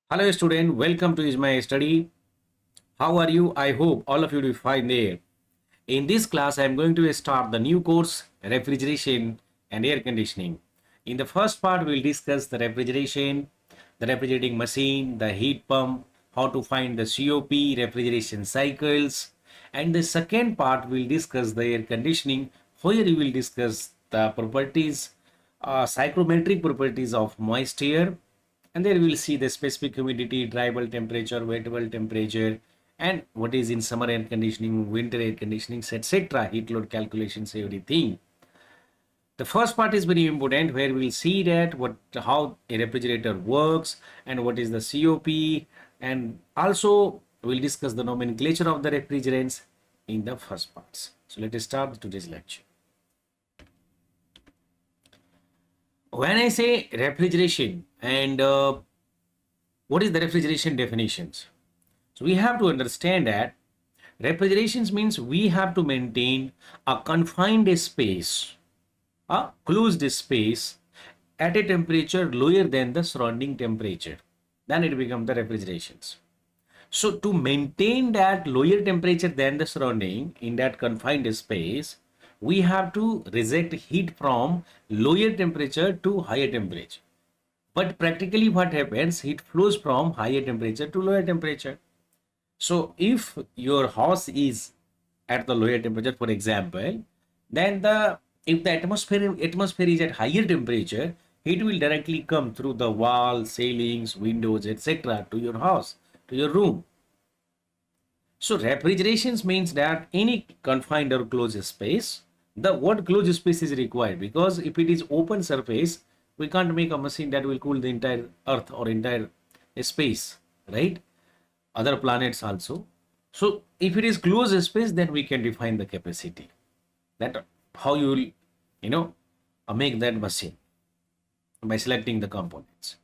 Hello student, welcome to is my study. How are you? I hope all of you do fine there. In this class, I am going to start the new course, Refrigeration and Air Conditioning. In the first part, we'll discuss the refrigeration, the refrigerating machine, the heat pump, how to find the COP, refrigeration cycles. And the second part, we'll discuss the air conditioning, where we will discuss the properties, psychrometric properties of moist air, and there we will see the specific humidity, dry bulb temperature, wet bulb temperature, and what is in summer air conditioning, winter air conditioning, etc. Heat load calculations, everything. The first part is very important, where we'll see that how a refrigerator works and what is the COP, and also we'll discuss the nomenclature of the refrigerants in the first parts. So let us start today's lecture. When I say refrigeration and what is the refrigeration definitions? So we have to understand that refrigeration means we have to maintain a confined space, a closed space at a temperature lower than the surrounding temperature. Then it becomes the refrigerations. So to maintain that lower temperature than the surrounding in that confined space, we have to reject heat from lower temperature to higher temperature. But practically what happens, heat flows from higher temperature to lower temperature. So if your house is at the lower temperature, for example, then the if the atmosphere is at higher temperature, heat will directly come through the walls, ceilings, windows, etc. to your house, to your room. So refrigeration means that any confined or closed space, the word closed space is required, because if it is open surface, we can't make a machine that will cool the entire earth or entire space, right? Other planets also. So if it is closed space, then we can define the capacity. That how you will, make that machine by selecting the components.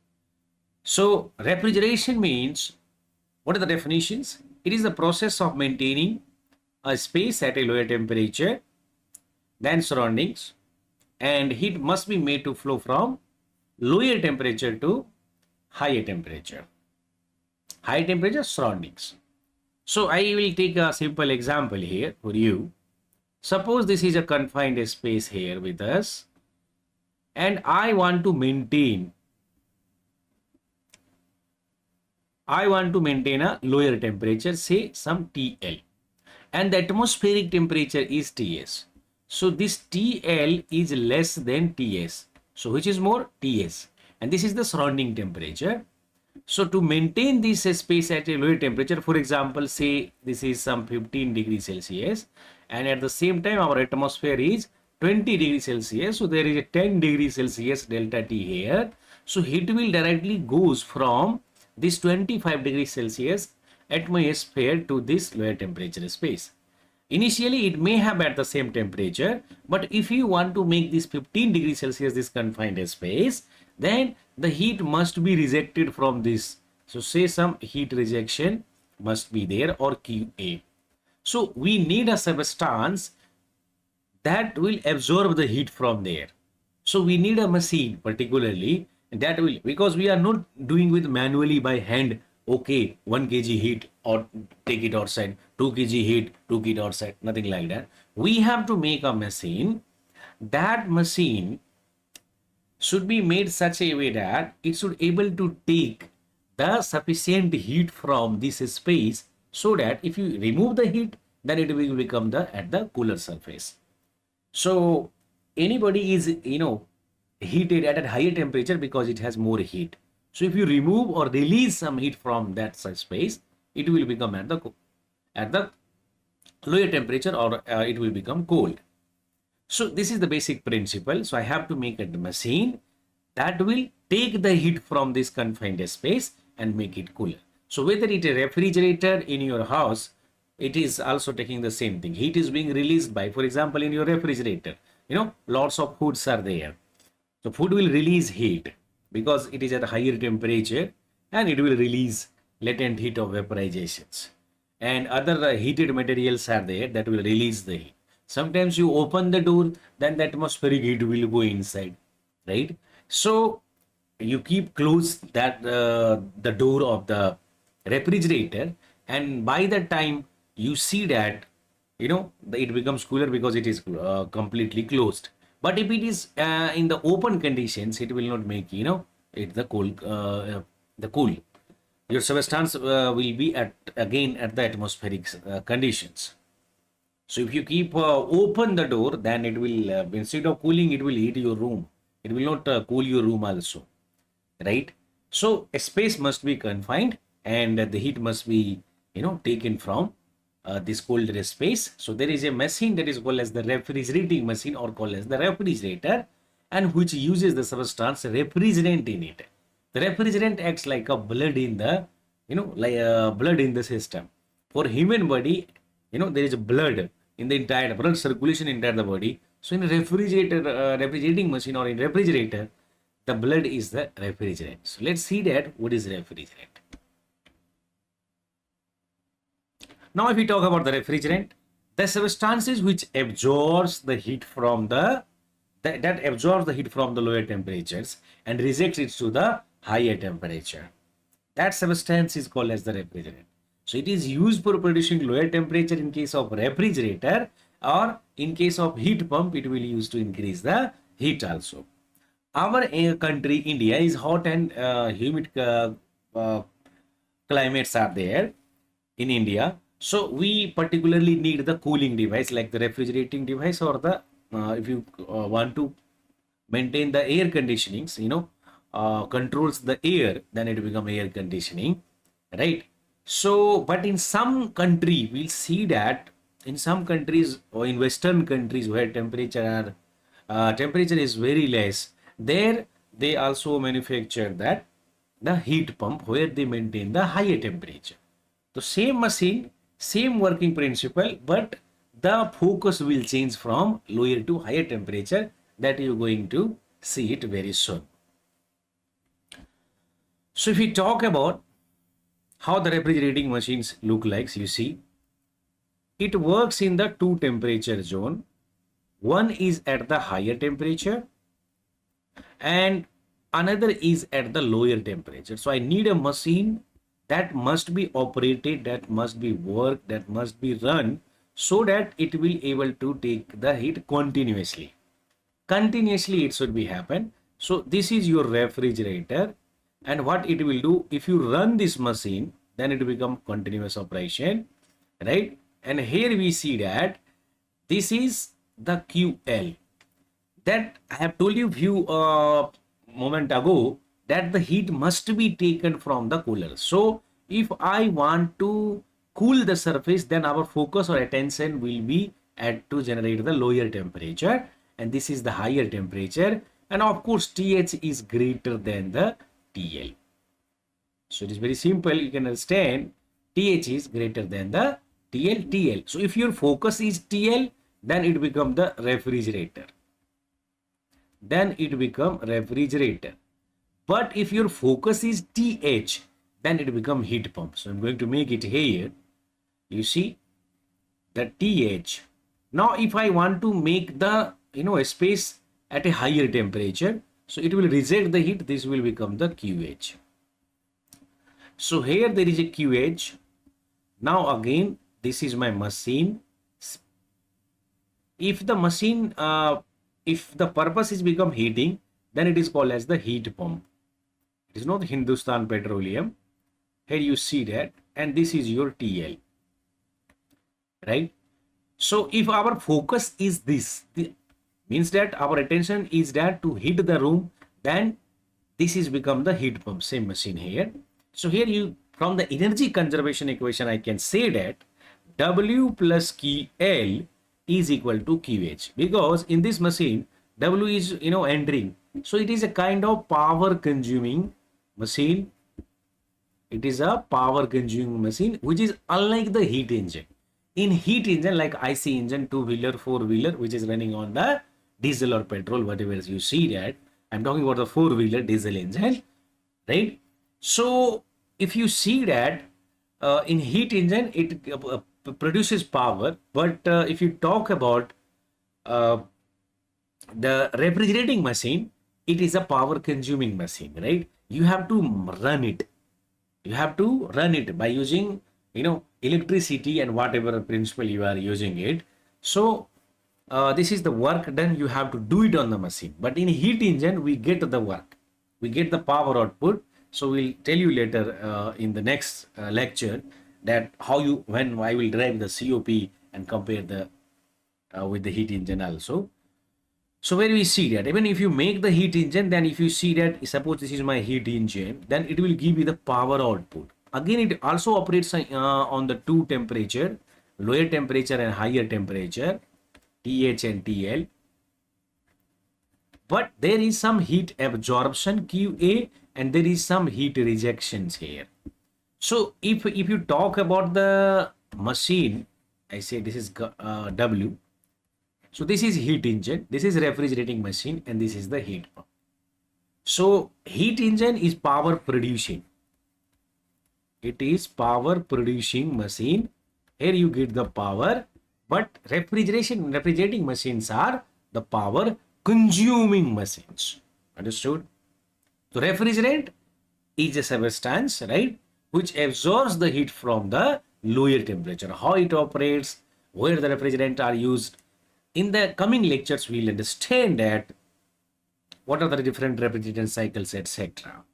So refrigeration means, what are the definitions? It is the process of maintaining a space at a lower temperature than surroundings, and heat must be made to flow from lower temperature to higher temperature. High temperature surroundings. So I will take a simple example here for you. Suppose this is a confined space here with us, and I want to maintain a lower temperature, say some TL, and the atmospheric temperature is TS. So this TL is less than TS. So which is more? TS. And this is the surrounding temperature. So to maintain this space at a lower temperature, for example, say this is some 15 degrees Celsius, and at the same time our atmosphere is 20 degrees Celsius. So there is a 10 degrees Celsius delta T here. So heat will directly goes from this 25 degrees Celsius atmosphere to this lower temperature space. Initially, it may have at the same temperature, but if you want to make this 15 degrees Celsius this confined space, then the heat must be rejected from this. So say some heat rejection must be there, or QA. So we need a substance that will absorb the heat from there. So we need a machine particularly that will, because we are not doing with manually by hand, okay, 1 kg heat or take it outside, 2 kg heat, 2 kg outside, nothing like that. We have to make a machine. That machine should be made such a way that it should able to take the sufficient heat from this space, so that if you remove the heat, then it will become the at the cooler surface. So anybody is heated at a higher temperature because it has more heat. So if you remove or release some heat from that space, it will become at the lower temperature, or it will become cold. So this is the basic principle. So I have to make a machine that will take the heat from this confined space and make it cooler. So whether it is a refrigerator in your house, it is also taking the same thing. Heat is being released by, for example, in your refrigerator, lots of foods are there. So food will release heat because it is at a higher temperature, and it will release latent heat of vaporizations. And other heated materials are there that will release the heat. Sometimes you open the door, then the atmospheric heat will go inside, right? So you keep close that the door of the refrigerator, and by the time you see that, it becomes cooler because it is completely closed. But if it is in the open conditions, it will not make, it the cool. Your substance will be at again at the atmospheric conditions. So if you keep open the door, then it will, instead of cooling, it will heat your room. It will not cool your room also, right? So a space must be confined, and the heat must be, taken from this colder space. So there is a machine that is called as the refrigerating machine, or called as the refrigerator, and which uses the substance refrigerant in it. The refrigerant acts like a blood in the, like blood in the system. For human body, there is blood in the entire blood circulation inside the body. So in a refrigerating machine, or in refrigerator, the blood is the refrigerant. So let's see that what is refrigerant. Now if we talk about the refrigerant, the substances which absorbs the heat from that absorbs the heat from the lower temperatures and rejects it to the higher temperature. That substance is called as the refrigerant. So it is used for producing lower temperature in case of refrigerator, or in case of heat pump, it will use to increase the heat also. Our country, India, is hot and humid uh, climates are there in India. So we particularly need the cooling device like the refrigerating device, or the if you want to maintain the air conditionings, controls the air, then it become air conditioning, right? So, but in some country, we'll see that in some countries, or in Western countries where temperature is very less, there they also manufacture that the heat pump where they maintain the higher temperature. The same machine, same working principle, but the focus will change from lower to higher temperature, that you're going to see it very soon. So if we talk about how the refrigerating machines look like, you see, it works in the two temperature zone. One is at the higher temperature and another is at the lower temperature. So I need a machine that must be operated, that must be worked, that must be run, so that it will able to take the heat continuously. Continuously it should be happen. So this is your refrigerator, and what it will do, if you run this machine, then it will become continuous operation, right? And here we see that this is the QL, that I have told you few moment ago, that the heat must be taken from the cooler. So if I want to cool the surface, then our focus or attention will be at to generate the lower temperature, and this is the higher temperature, and of course TH is greater than the TL. So it is very simple, you can understand, TH is greater than the TL. So if your focus is TL, then it become the refrigerator. Then it become refrigerator. But if your focus is TH, then it become heat pump. So I'm going to make it here. You see the TH. Now if I want to make the a space at a higher temperature, so it will reject the heat. This will become the QH. So here there is a QH. Now again, this is my machine. If the machine, if the purpose is become heating, then it is called as the heat pump. It is not Hindustan Petroleum. Here you see that, and this is your TL, right? So if our focus is this, means that our attention is that to heat the room, then this is become the heat pump, same machine here. So here you, from the energy conservation equation, I can say that W plus QL is equal to QH, because in this machine W is entering, so it is a kind of power consuming machine. It is a power consuming machine, which is unlike the heat engine. In heat engine like IC engine, two-wheeler, four-wheeler, which is running on the diesel or petrol, whatever you see that, I'm talking about the four-wheeler diesel engine, right? So if you see that in heat engine, it produces power, but if you talk about the refrigerating machine, it is a power consuming machine, right? You have to run it. You have to run it by using, electricity and whatever principle you are using it. So this is the work done. You have to do it on the machine. But in heat engine, we get the work, we get the power output. So we'll tell you later in the next lecture that how you when I will drive the COP and compare the with the heat engine also. So where we see that even if you make the heat engine, then if you see that suppose this is my heat engine, then it will give you the power output. Again, it also operates on the two temperature, lower temperature and higher temperature, TH and TL. But there is some heat absorption QA and there is some heat rejections here. So if you talk about the machine, I say this is W. So this is heat engine, this is refrigerating machine, and this is the heat pump. So heat engine is power producing. It is power producing machine. Here you get the power, but refrigerating machines are the power consuming machines. Understood? So refrigerant is a substance, right, which absorbs the heat from the lower temperature. How it operates, where the refrigerant are used. In the coming lectures, we'll understand that what are the different refrigerant cycles, etc.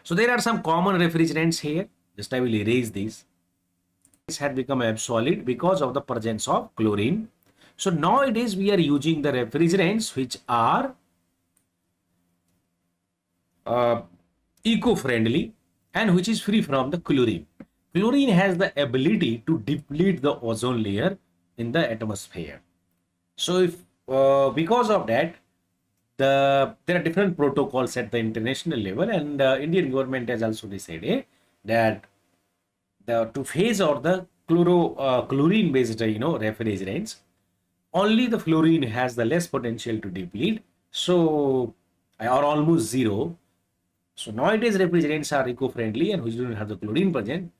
So there are some common refrigerants here. Just I will erase these. This had become obsolete because of the presence of chlorine. So nowadays we are using the refrigerants which are eco-friendly and which is free from the chlorine. Chlorine has the ability to deplete the ozone layer in the atmosphere. So if because of that, there are different protocols at the international level, and Indian government has also decided that to phase out the chlorine based refrigerants, only the fluorine has the less potential to deplete, so or almost zero. So nowadays refrigerants are eco-friendly and which do not have the chlorine present.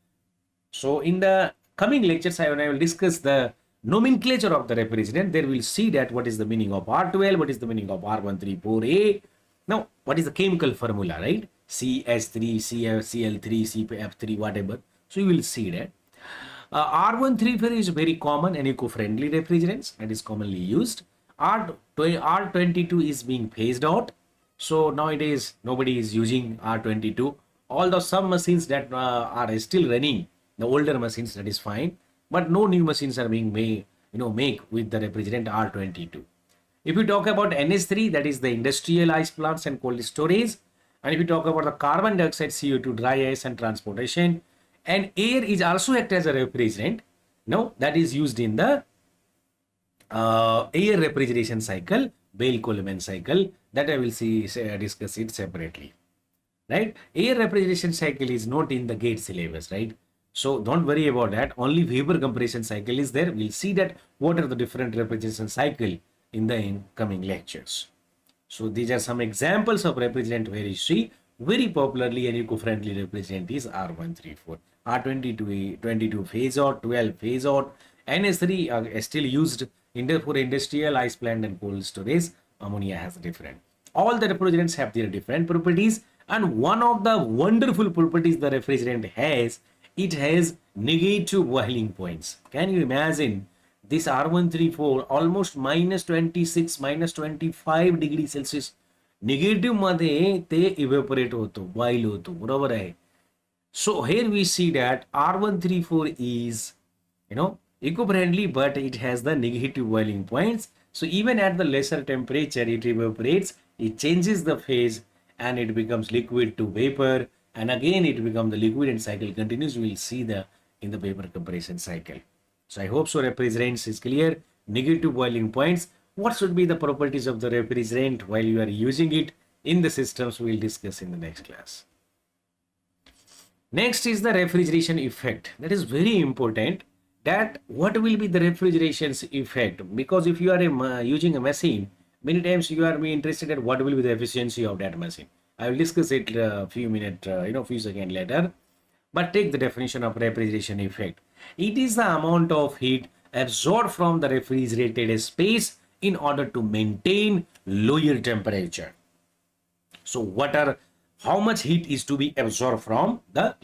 So in the coming lectures, I will discuss the nomenclature of the refrigerant. There we'll see that what is the meaning of R12, what is the meaning of R134A. Now, what is the chemical formula, right? CH3, CL3, CF3, whatever. So you will see that. R134 is very common and eco-friendly refrigerants and is commonly used. R22 is being phased out. So nowadays nobody is using R22. Although some machines that are still running, the older machines, that is fine, but no new machines are being made, make with the refrigerant R22. If we talk about NS3, that is the industrial ice plants and cold storage. And if we talk about the carbon dioxide, CO2, dry ice and transportation, and air is also act as a refrigerant. Now that is used in the air refrigeration cycle, Bell-Coleman cycle, that I will discuss it separately. Right? Air refrigeration cycle is not in the GATE syllabus, right? So don't worry about that. Only vapor compression cycle is there. We'll see that what are the different refrigeration cycle in the incoming lectures. So these are some examples of refrigerant where you see very popularly and eco-friendly refrigerant is R134. R22 phase out, 12 phase out, NS3 are still used for industrial ice plant and cold storage. Ammonia has different. All the refrigerants have their different properties, and one of the wonderful properties the refrigerant has, it has negative boiling points. Can you imagine this R134 almost minus 26, minus 25 degrees Celsius negative मध्ये ते evaporate होतो, boil होतो, बरोबर आहे. So here we see that R134 is, eco-friendly, but it has the negative boiling points. So even at the lesser temperature, it evaporates, it changes the phase, and it becomes liquid to vapor, and again it becomes the liquid and cycle continues. We will see in the vapor compression cycle. So I hope so refrigerants is clear. Negative boiling points. What should be the properties of the refrigerant while you are using it in the systems, we will discuss in the next class. Next is the refrigeration effect. That is very important, that what will be the refrigeration's effect, because if you are using a machine, many times you are interested in what will be the efficiency of that machine. I will discuss it a few minutes, few seconds later. But take the definition of refrigeration effect. It is the amount of heat absorbed from the refrigerated space in order to maintain lower temperature. So how much heat is to be absorbed from the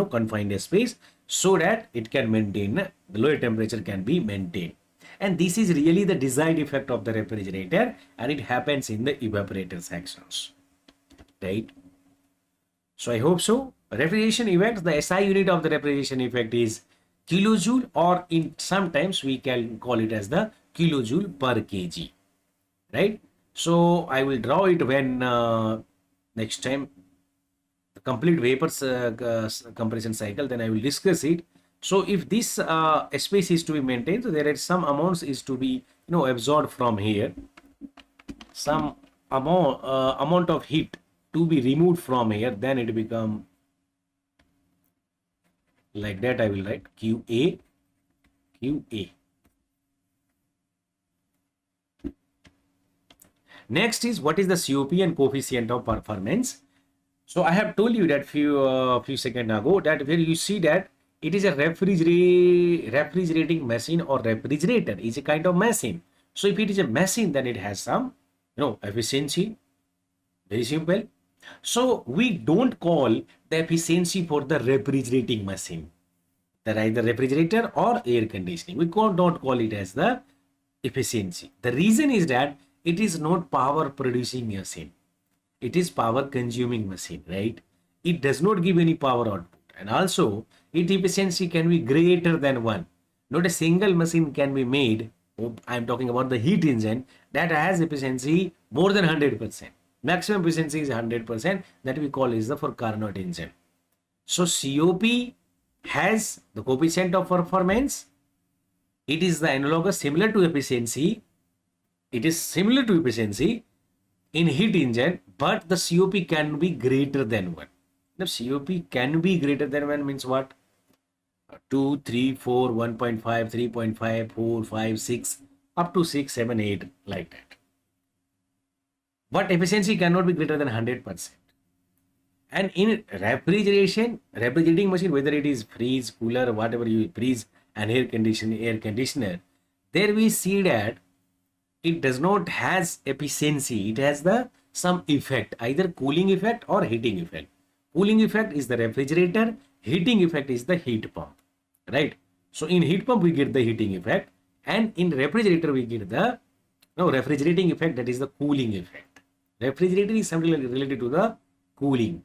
confined space, so that it can maintain the lower temperature can be maintained. And this is really the desired effect of the refrigerator, and it happens in the evaporator sections, right? So I hope so. Refrigeration effect, the SI unit of the refrigeration effect is kilojoule, or in sometimes we can call it as the kilojoule per kg, right? So I will draw it when next time the complete vapors compression cycle, then I will discuss it. So if this space is to be maintained, so there are some amounts is to be absorbed from here, some amount of heat to be removed from here, then it become like that. I will write QA. Next is what is the COP and coefficient of performance. So I have told you that few seconds ago that where you see that it is a refrigerating machine, or refrigerator is a kind of machine. So if it is a machine, then it has some efficiency. Very simple. So we don't call the efficiency for the refrigerating machine, that either refrigerator or air conditioning. We don't call it as the efficiency. The reason is that it is not power producing machine. It is power consuming machine, right? It does not give any power output, and also its efficiency can be greater than 1. Not a single machine can be made. I'm talking about the heat engine that has efficiency more than 100%. Maximum efficiency is 100%, that we call is the for Carnot engine. So COP has the coefficient of performance. It is the analogous similar to efficiency. It is similar to efficiency in heat engine, but the COP can be greater than 1. The COP can be greater than 1 means what? 2, 3, 4, 1.5, 3.5, 4, 5, 6, up to 6, 7, 8, like that. But efficiency cannot be greater than 100%. And in refrigerating machine, whether it is freeze, cooler, whatever you freeze, and air conditioner, there we see that it does not has efficiency. It has some effect, either cooling effect or heating effect. Cooling effect is the refrigerator, heating effect is the heat pump, right? So in heat pump we get the heating effect, and in refrigerator we get the refrigerating effect, that is the cooling effect. Refrigerator is something related to the cooling.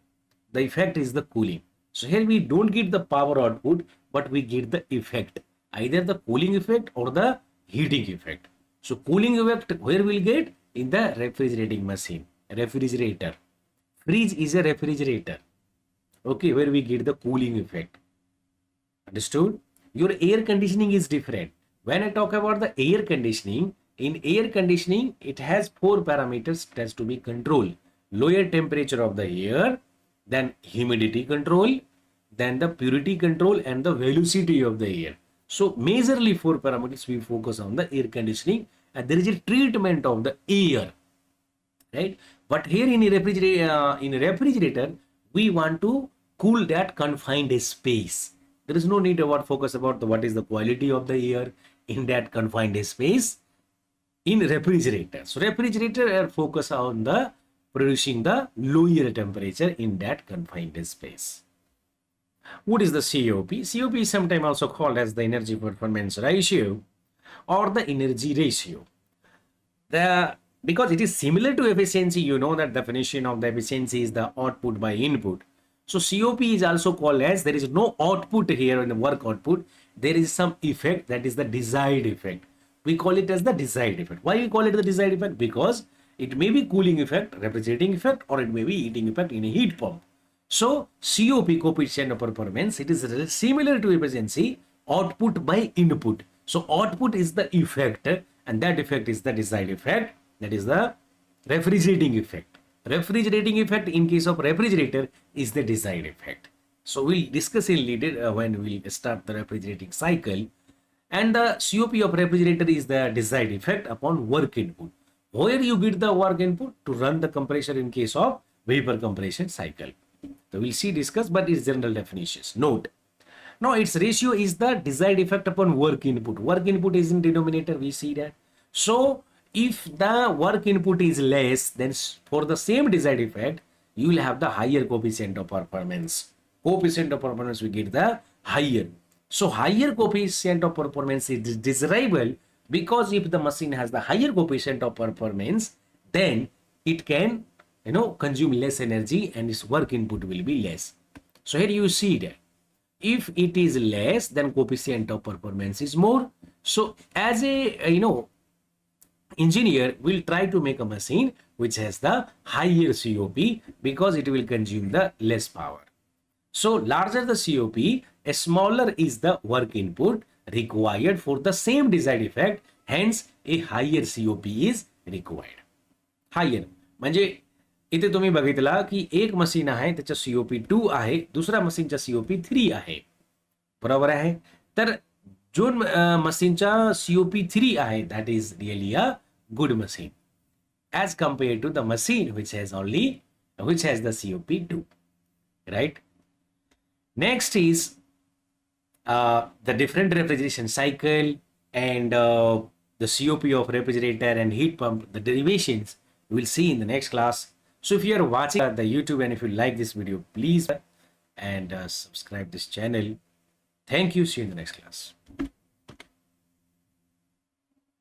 The effect is the cooling. So here we don't get the power output, but we get the effect, either the cooling effect or the heating effect. So cooling effect where we'll get? In the refrigerating machine, refrigerator. Fridge is a refrigerator, okay, where we get the cooling effect. Understood? Your air conditioning is different. When I talk about the air conditioning, in air conditioning, it has 4 parameters that has to be controlled. Lower temperature of the air, then humidity control, then the purity control, and the velocity of the air. So majorly 4 parameters we focus on the air conditioning, and there is a treatment of the air, right? But here in a refrigerator, we want to cool that confined space. There is no need to focus about what is the quality of the air in that confined space in refrigerator. So refrigerator focus on the producing the lower temperature in that confined space. What is the COP? COP is sometimes also called as the energy performance ratio or the energy ratio. Because it is similar to efficiency, you know that definition of the efficiency is the output by input. So COP is also called as, there is no output here in the work output. There is some effect, that is the desired effect. We call it as the desired effect. Why we call it the desired effect? Because it may be cooling effect, refrigerating effect, or it may be heating effect in a heat pump. So COP, coefficient of performance, it is similar to efficiency, output by input. So output is the effect, and that effect is the desired effect, that is the refrigerating effect. Refrigerating effect in case of refrigerator is the desired effect. So we'll discuss in later when we'll start the refrigerating cycle. And the COP of refrigerator is the desired effect upon work input. Where you get the work input to run the compressor in case of vapor compression cycle. So we'll see discuss, but it's general definitions. Note. Now its ratio is the desired effect upon work input. Work input is in denominator, we see that. So if the work input is less, then for the same desired effect, you will have the higher coefficient of performance. Coefficient of performance we get the higher. So higher coefficient of performance is desirable because if the machine has the higher coefficient of performance, then it can consume less energy and its work input will be less. So here you see that if it is less, then coefficient of performance is more. So as a engineer will try to make a machine which has the higher COP because it will consume the less power. So larger the COP, a smaller is the work input required for the same desired effect. Hence, a higher COP is required. Higher म्हणजे इथे तुम्ही बघितला की एक machine आहे त्याच्या COP 2 आहे, दुसऱ्या मशीनच्या सीओपी 3 आहे, बरोबर आहे. तर जो मशीनच्या सीओपी 3 आहे that is really a good machine as compared to the machine which has the COP2, right? Next is the different refrigeration cycle and the COP of refrigerator and heat pump, the derivations we'll see in the next class. So if you are watching the YouTube and if you like this video, please and subscribe this channel. Thank you. See you in the next class.